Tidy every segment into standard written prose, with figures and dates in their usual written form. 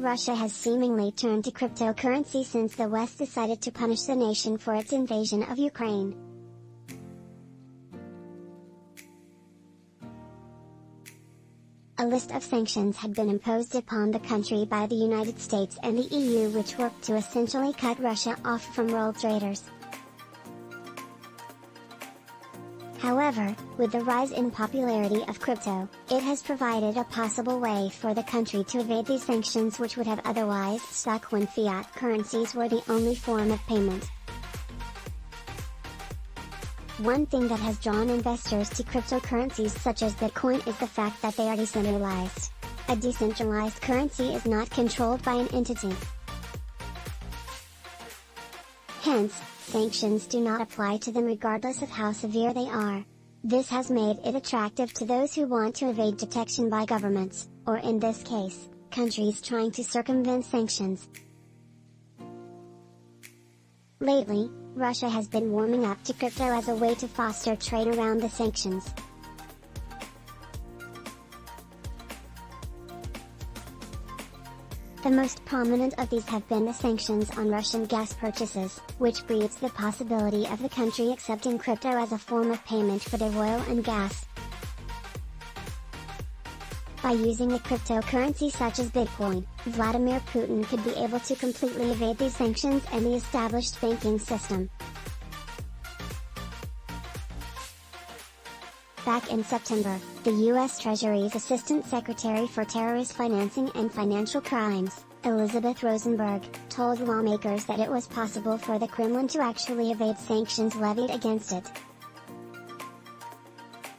Russia has seemingly turned to cryptocurrency since the West decided to punish the nation for its invasion of Ukraine. A list of sanctions had been imposed upon the country by the United States and the EU, which worked to essentially cut Russia off from world traders. However, with the rise in popularity of crypto, it has provided a possible way for the country to evade these sanctions, which would have otherwise stuck when fiat currencies were the only form of payment. One thing that has drawn investors to cryptocurrencies such as Bitcoin is the fact that they are decentralized. A decentralized currency is not controlled by an entity. Hence, sanctions do not apply to them regardless of how severe they are. This has made it attractive to those who want to evade detection by governments, or in this case, countries trying to circumvent sanctions. Lately, Russia has been warming up to crypto as a way to foster trade around the sanctions. The most prominent of these have been the sanctions on Russian gas purchases, which breeds the possibility of the country accepting crypto as a form of payment for their oil and gas. By using a cryptocurrency such as Bitcoin, Vladimir Putin could be able to completely evade these sanctions and the established banking system. Back in September, the U.S. Treasury's Assistant Secretary for Terrorist Financing and Financial Crimes, Elizabeth Rosenberg, told lawmakers that it was possible for the Kremlin to actually evade sanctions levied against it.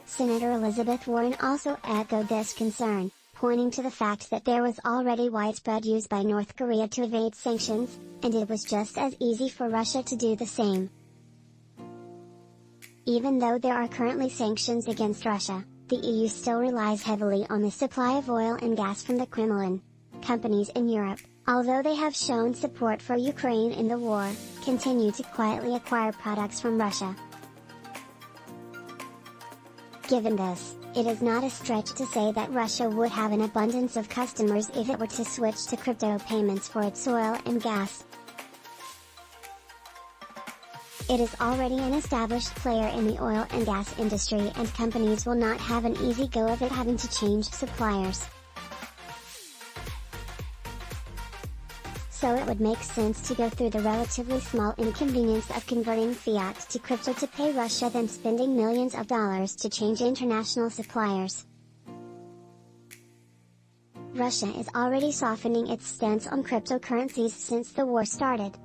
Senator Elizabeth Warren also echoed this concern, pointing to the fact that there was already widespread use by North Korea to evade sanctions, and it was just as easy for Russia to do the same. Even though there are currently sanctions against Russia, the EU still relies heavily on the supply of oil and gas from the Kremlin. Companies in Europe, although they have shown support for Ukraine in the war, continue to quietly acquire products from Russia. Given this, it is not a stretch to say that Russia would have an abundance of customers if it were to switch to crypto payments for its oil and gas. It is already an established player in the oil and gas industry, and companies will not have an easy go of it having to change suppliers. So it would make sense to go through the relatively small inconvenience of converting fiat to crypto to pay Russia than spending millions of dollars to change international suppliers. Russia is already softening its stance on cryptocurrencies since the war started.